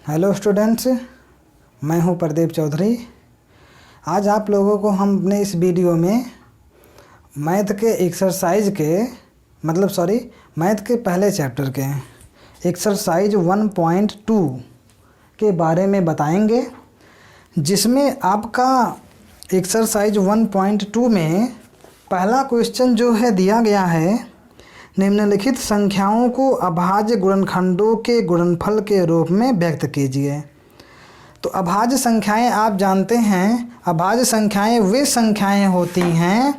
Hello students, मैं हूं प्रदीप चौधरी। आज आप लोगों को हम अपने इस वीडियो में मैथ के एक्सरसाइज के मैथ के पहले चैप्टर के एक्सरसाइज 1.2 के बारे में बताएंगे, जिसमें आपका एक्सरसाइज 1.2 में पहला क्वेश्चन जो है दिया गया है, निम्नलिखित संख्याओं को अभाज्य गुणनखंडों के गुणनफल के रूप में व्यक्त कीजिए। तो अभाज्य संख्याएं आप जानते हैं, अभाज्य संख्याएं वे संख्याएं होती हैं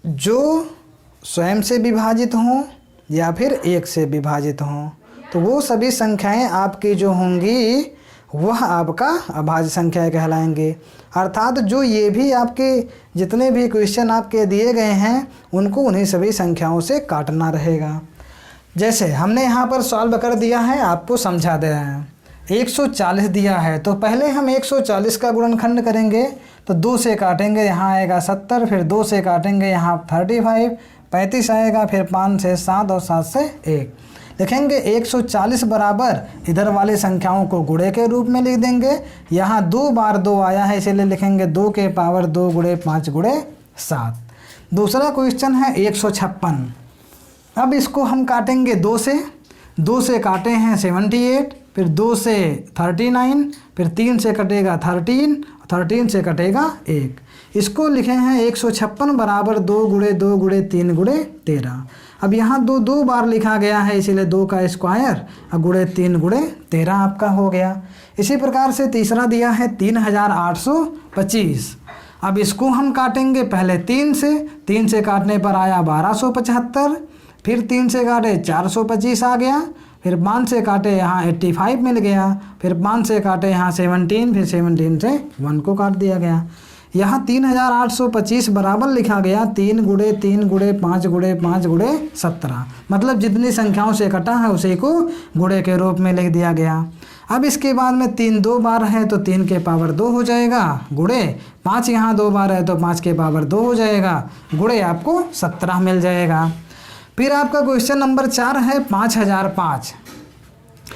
जो स्वयं से विभाजित हों या फिर एक से विभाजित हों। तो वो सभी संख्याएं आपकी जो होंगी वह आपका अभाज्य संख्याएं कहलाएंगे। अर्थात जो ये भी आपके जितने भी क्वेश्चन आपके दिए गए हैं उनको उन्हीं सभी संख्याओं से काटना रहेगा। जैसे हमने यहाँ पर सॉल्व कर दिया है, आपको समझा दे रहे हैं। 140 दिया है तो पहले हम 140 का गुणनखंड करेंगे, तो 2 से काटेंगे, यहाँ आएगा 70, फिर 2 से काटेंगे यहाँ 35, 35 आएगा, फिर 5 से 7 और 7 से 1 लिखेंगे। 140 बराबर इधर वाली संख्याओं को गुणे के रूप में लिख देंगे। यहाँ 2 बार 2 आया है इसलिए लिखेंगे 2 के पावर 2 गुणे 5 गुणे 7। दूसरा क्वेश्चन है 156। अब इसको हम काटेंगे 2 से। 2 से काटे हैं 78, फिर 2 से 39, फिर 3 से कटेगा 13, 13 से कटेगा 1। इसको लिखे हैं 156 बराबर 2 गुणे 2 गुणे 3 गुणे 13। अब यहाँ 2 बार लिखा गया है इसीलिए 2 का स्क्वायर और गुणे 3 गुणे 13 आपका हो गया। इसी प्रकार से तीसरा दिया है 3825। अब इसको हम काटेंगे पहले 3 से काटने पर आया 1275, फिर 3 से काटे 425 आ गया, फिर 5 से काटे यहाँ 85 मिल गया, फिर 5 से काटे यहाँ 17, फिर 17 से 1 को काट दिया गया। यहाँ 3825 बराबर लिखा गया 3 गुणे 3 गुणे 5 गुणे 5 गुणे 17, मतलब जितनी संख्याओं से कटा है उसी को गुणे के रूप में लिख दिया गया। अब इसके बाद में 3 2 बार है तो 3 के पावर 2 हो जाएगा, गुणे 5 यहाँ 2 बार है तो 5 के पावर 2 हो जाएगा, गुणे आपको 17 मिल जाएगा। फिर आपका क्वेश्चन नंबर 4 है 5005।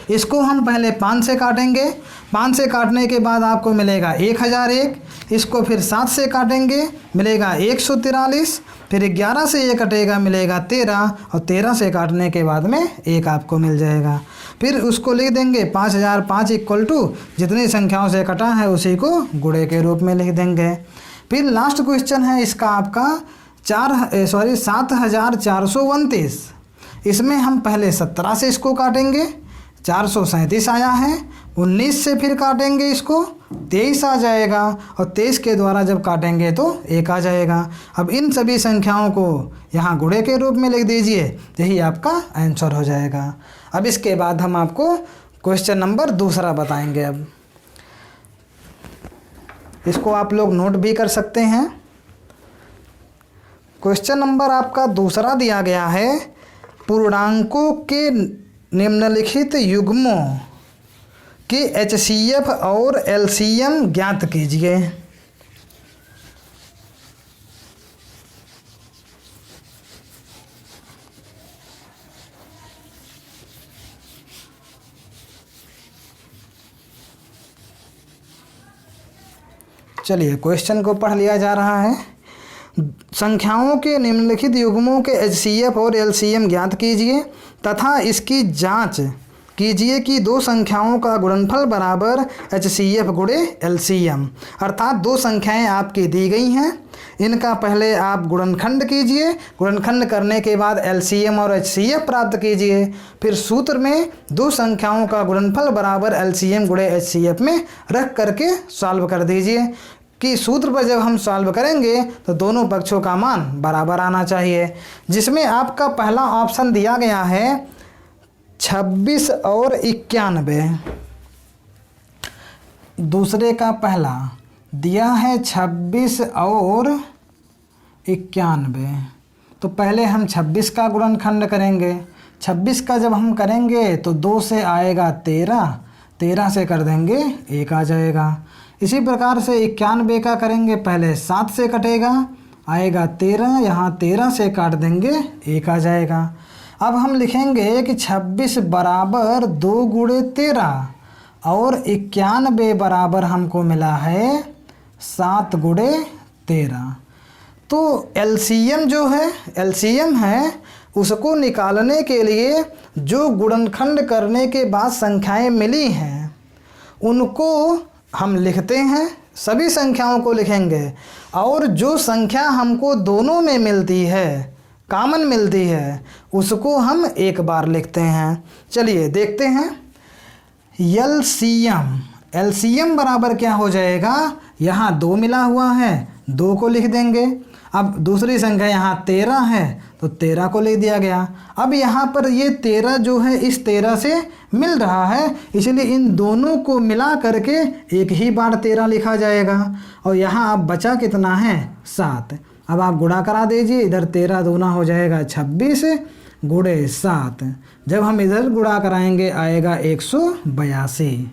इसको हम पहले 5 से काटेंगे, 5 से काटने के बाद आपको मिलेगा 1001। इसको फिर 7 से काटेंगे, मिलेगा 143, फिर 11 से ये कटेगा, मिलेगा 13, और 13 से काटने के बाद में 1 आपको मिल जाएगा। फिर उसको लिख देंगे 5005 इक्वल टू जितनी संख्याओं से कटा है उसी को गुणे के रूप में लिख देंगे। फिर लास्ट क्वेश्चन है इसका आपका 7429। इसमें हम पहले 17 से इसको काटेंगे, 437 आया है, 19 से फिर काटेंगे इसको 23 आ जाएगा, और 23 के द्वारा जब काटेंगे तो 1 आ जाएगा। अब इन सभी संख्याओं को यहाँ गुणे के रूप में लिख दीजिए, यही आपका आंसर हो जाएगा। अब इसके बाद हम आपको क्वेश्चन नंबर दूसरा बताएंगे। अब इसको आप लोग नोट भी कर सकते हैं। क्वेश्चन नंबर आपका दूसरा दिया गया है, पूर्णांकों के निम्नलिखित युग्मों के HCF और LCM ज्ञात कीजिए। चलिए क्वेश्चन को पढ़ लिया जा रहा है। संख्याओं के निम्नलिखित युग्मों के HCF और LCM ज्ञात कीजिए तथा इसकी जांच कीजिए कि 2 संख्याओं का गुणनफल बराबर HCF गुणे LCM। अर्थात 2 संख्याएं आपकी दी गई हैं, इनका पहले आप गुणनखंड कीजिए, गुणनखंड करने के बाद LCM और HCF प्राप्त कीजिए। फिर सूत्र में 2 संख्याओं का गुणनफल बराबर LCM गुणे HCF में रख करके सॉल्व कर दीजिए कि सूत्र पर जब हम सॉल्व करेंगे तो दोनों पक्षों का मान बराबर आना चाहिए। जिसमें आपका पहला ऑप्शन दिया गया है 26 और 91। दूसरे का पहला दिया है 26 और 91। तो पहले हम 26 का गुणनखंड करेंगे। 26 का जब हम करेंगे तो 2 से आएगा 13, 13 से कर देंगे 1 आ जाएगा। इसी प्रकार से 91 का करेंगे, पहले 7 से कटेगा, आएगा 13, यहाँ 13 से काट देंगे 1 आ जाएगा। अब हम लिखेंगे कि 26 बराबर 2 गुणे 13, और 91 बराबर हमको मिला है 7 गुणे 13। तो एलसीएम जो है, एलसीएम है, उसको निकालने के लिए जो गुणनखंड करने के बाद संख्याएं मिली हैं उनको हम लिखते हैं, सभी संख्याओं को लिखेंगे, और जो संख्या हमको दोनों में मिलती है, कॉमन मिलती है, उसको हम एक बार लिखते हैं। चलिए देखते हैं। एलसीएम, एलसीएम बराबर क्या हो जाएगा, यहाँ 2 मिला हुआ है, 2 को लिख देंगे। अब दूसरी संख्या यहाँ 13 है तो 13 को ले दिया गया। अब यहाँ पर ये 13 जो है इस 13 से मिल रहा है, इसलिए इन दोनों को मिला करके एक ही बार 13 लिखा जाएगा। और यहाँ अब बचा कितना है, 7। अब आप गुणा करा दीजिए, इधर 13 दूना हो जाएगा 26 गुणे 7। जब हम इधर गुणा कराएंगे आएगा 182।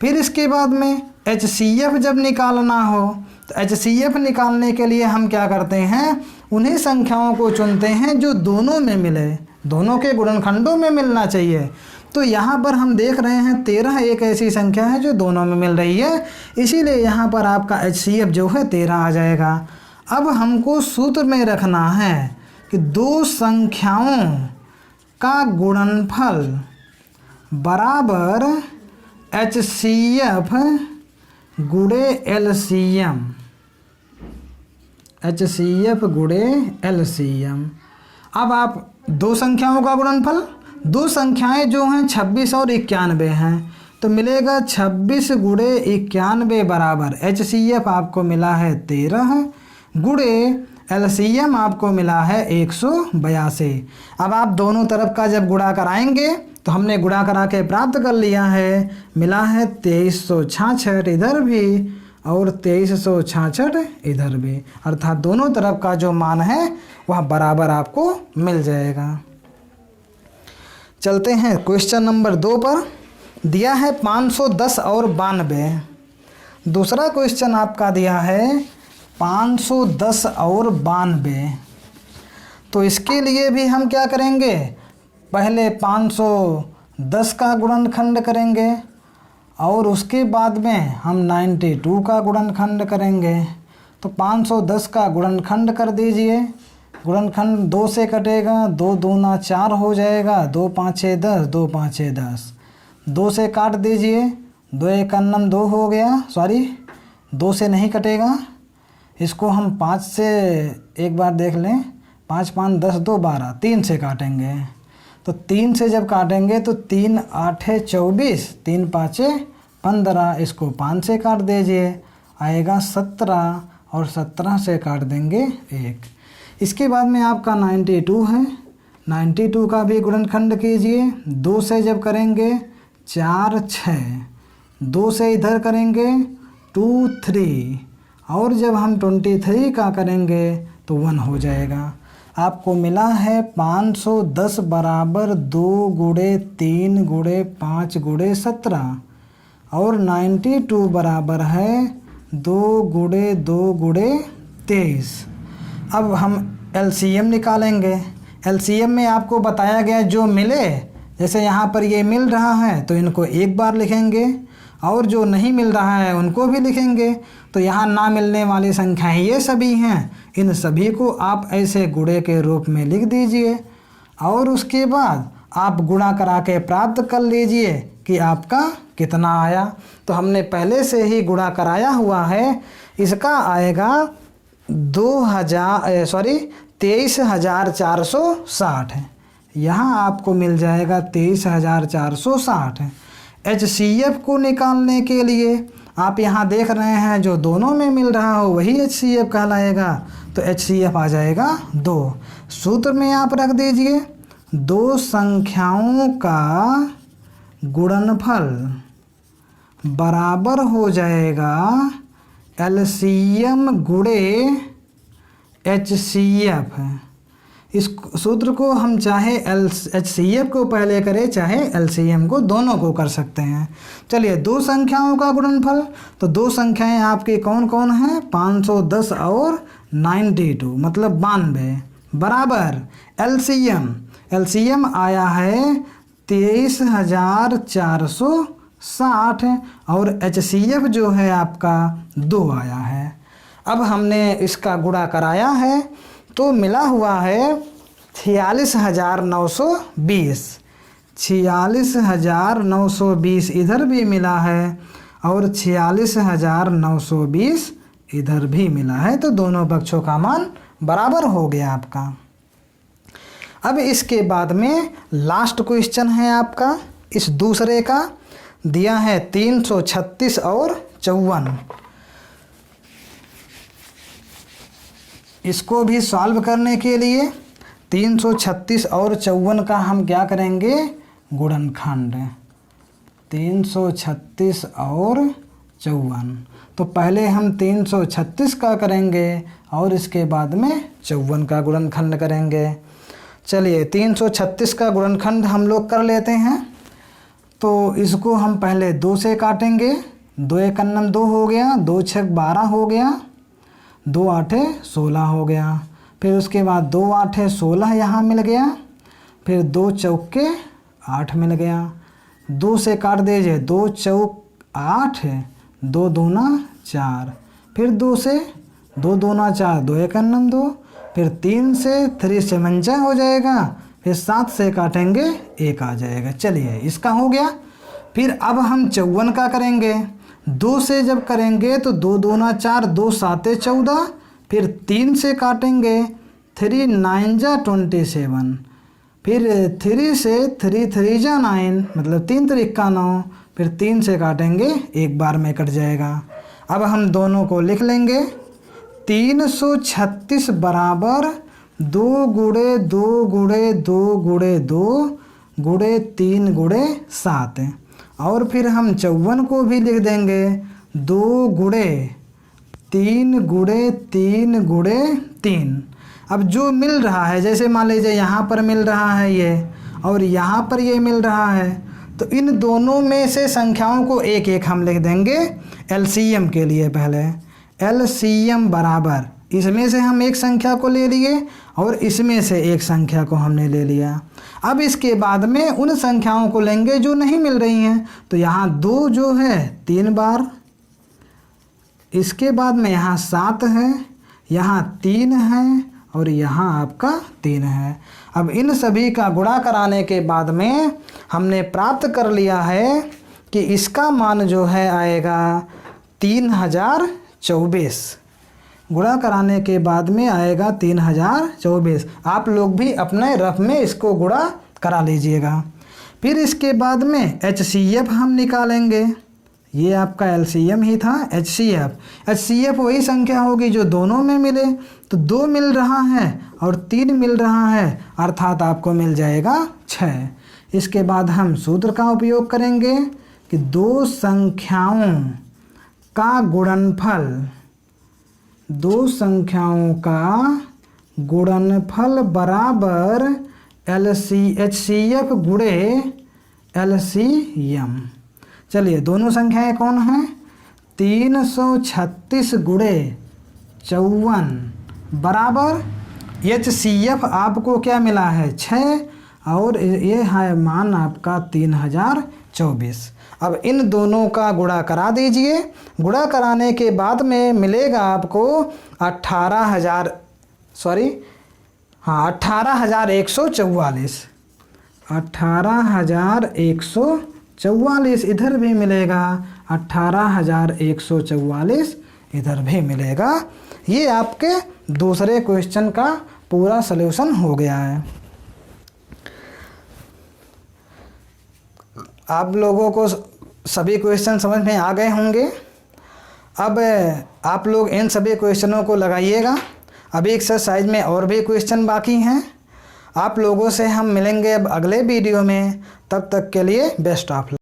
फिर इसके बाद में HCF जब निकालना हो तो HCF निकालने के लिए हम क्या करते हैं, उन्हीं संख्याओं को चुनते हैं जो दोनों में मिले, दोनों के गुणनखंडों में मिलना चाहिए। तो यहाँ पर हम देख रहे हैं 13 एक ऐसी संख्या है जो दोनों में मिल रही है, इसीलिए यहाँ पर आपका HCF जो है 13 आ जाएगा। अब हमको सूत्र में रखना है कि दो संख्याओं का गुणनफल बराबर HCF गुणे LCM, HCF गुणे LCM। अब आप दो संख्याओं का गुणनफल, दो संख्याएं जो हैं 26 और 91 हैं, तो मिलेगा 26 गुणे 91 बराबर HCF आपको मिला है 13 गुणे LCM आपको मिला है 182। अब आप दोनों तरफ का जब गुणा कराएंगे तो हमने गुणा करा के प्राप्त कर लिया है, मिला है 2366 इधर भी और 2366 इधर भी, अर्थात दोनों तरफ का जो मान है वह बराबर आपको मिल जाएगा। चलते हैं क्वेश्चन नंबर 2 पर। दिया है 510 और 92। दूसरा क्वेश्चन आपका दिया है 510 और 92। तो इसके लिए भी हम क्या करेंगे, पहले 510 का गुणनखंड करेंगे और उसके बाद में हम 92 का गुणनखंड करेंगे। तो 510 का गुणनखंड कर दीजिए, गुणनखंड 2 से कटेगा, 2 दूना 4 हो जाएगा, 2 5 10, 2 5 10, 2 से काट दीजिए, 2 1 2 हो गया, सॉरी 2 से नहीं कटेगा, इसको हम 5 से एक बार देख लें, 5 5 10 2 12, 3 से काटेंगे। तो 3 से जब काटेंगे तो 3 8 24, 3 5 15, इसको 5 से काट दीजिए, आएगा 17 और 17 से काट देंगे 1। इसके बाद में आपका 92 है, 92 का भी गुणनखंड कीजिए। 2 से जब करेंगे 4 6, 2 से इधर करेंगे 2 3, और जब हम 23 का करेंगे तो 1 हो जाएगा। आपको मिला है 510 बराबर 2 गुणे 3 गुणे 5 गुणे 17 और 92 बराबर है 2 गुणे 2 गुणे 23। अब हम LCM निकालेंगे। LCM में आपको बताया गया जो मिले, जैसे यहाँ पर ये मिल रहा है तो इनको एक बार लिखेंगे और जो नहीं मिल रहा है उनको भी लिखेंगे। तो यहाँ ना मिलने वाली संख्याएं ये सभी हैं, इन सभी को आप ऐसे गुणे के रूप में लिख दीजिए और उसके बाद आप गुणा करा के प्राप्त कर लीजिए कि आपका कितना आया। तो हमने पहले से ही गुणा कराया हुआ है, इसका आएगा 23,460 है। यहाँ आपको मिल जाएगा 23,460। HCF को निकालने के लिए आप यहाँ देख रहे हैं जो दोनों में मिल रहा हो वही HCF कहलाएगा, तो HCF आ जाएगा 2। सूत्र में आप रख दीजिए, दो संख्याओं का गुणनफल बराबर हो जाएगा LCM गुणे HCF। इस सूत्र को हम चाहे HCF को पहले करें चाहे LCM को, दोनों को कर सकते हैं। चलिए दो संख्याओं का गुणनफल, तो दो संख्याएं आपकी कौन कौन हैं, 510 और 92 मतलब 92 बराबर LCM आया है 23,460। 60 और HCF जो है आपका 2 आया है। अब हमने इसका गुणा कराया है तो मिला हुआ है 46,920। 46,920 इधर भी मिला है और 46,920 इधर भी मिला है, तो दोनों पक्षों का मान बराबर हो गया आपका। अब इसके बाद में लास्ट क्वेश्चन है आपका इस दूसरे का, दिया है 336 और 54। इसको भी सॉल्व करने के लिए 336 और 54 का हम क्या करेंगे, गुणनखंड। 336 और 54, तो पहले हम 336 का करेंगे और इसके बाद में 54 का गुणनखंड करेंगे। चलिए 336 का गुणनखंड हम लोग कर लेते हैं। तो इसको हम पहले 2 से काटेंगे, 2 एक 2 हो गया, 2 6 12 हो गया, 2 8 16 हो गया। फिर उसके बाद 2 8 16 यहाँ मिल गया, फिर 2 चौके 8 मिल गया। 2 से काट दीजिए, 2 चौक 8, 2 दूना 4, फिर 2 से 2 दूना 4, 2 एक 2, फिर 3 से 3 से 55 हो जाएगा, फिर 7 से काटेंगे 1 आ जाएगा। चलिए इसका हो गया। फिर अब हम 54 का करेंगे। 2 से जब करेंगे तो 2 दूना 4, 2 7 14, फिर 3 से काटेंगे, 3 9 जा 27, फिर 3 से 3 3 जा 9, मतलब 3 3 का 9, फिर 3 से काटेंगे, एक बार में कट जाएगा। अब हम दोनों को लिख लेंगे। 336 बराबर 2 गुणे 2 गुणे 2 गुणे 2 गुणे 3 गुणे 7, और फिर हम 54 को भी लिख देंगे 2 गुणे 3 गुणे 3 गुणे 3। अब जो मिल रहा है, जैसे मान लीजिए यहाँ पर मिल रहा है ये और यहाँ पर ये मिल रहा है, तो इन दोनों में से संख्याओं को एक एक हम लिख देंगे LCM के लिए। पहले LCM बराबर, इसमें से हम एक संख्या को ले लिए और इसमें से एक संख्या को हमने ले लिया। अब इसके बाद में उन संख्याओं को लेंगे जो नहीं मिल रही हैं। तो यहाँ 2 जो है 3 बार, इसके बाद में यहाँ 7 है, यहाँ 3 है और यहाँ आपका 3 है। अब इन सभी का गुणा कराने के बाद में हमने प्राप्त कर लिया है कि इसका मान जो है आएगा 3024। गुणा कराने के बाद में आएगा 3024। आप लोग भी अपने रफ में इसको गुणा करा लीजिएगा। फिर इसके बाद में HCF हम निकालेंगे। ये आपका LCM ही था। HCF वही संख्या होगी जो दोनों में मिले। तो 2 मिल रहा है और 3 मिल रहा है, अर्थात आपको मिल जाएगा 6। इसके बाद हम सूत्र का उपयोग करेंगे कि 2 संख्याओं का गुणनफल, 2 संख्याओं का गुणनफल बराबर HCF गुणे LCM। चलिए दोनों संख्याएं कौन हैं, 336 गुणे 54 बराबर HCF आपको क्या मिला है 6, और ये है मान आपका 3024। अब इन दोनों का गुणा करा दीजिए। गुणा कराने के बाद में मिलेगा आपको 18,144। 18,144 इधर भी मिलेगा, 18,144 इधर भी मिलेगा। ये आपके दूसरे क्वेश्चन का पूरा सलूशन हो गया है। आप लोगों को सभी क्वेश्चन समझ में आ गए होंगे। अब आप लोग इन सभी क्वेश्चनों को लगाइएगा। अभी एक्सरसाइज में और भी क्वेश्चन बाकी हैं। आप लोगों से हम मिलेंगे अब अगले वीडियो में। तब तक के लिए बेस्ट ऑफ लक।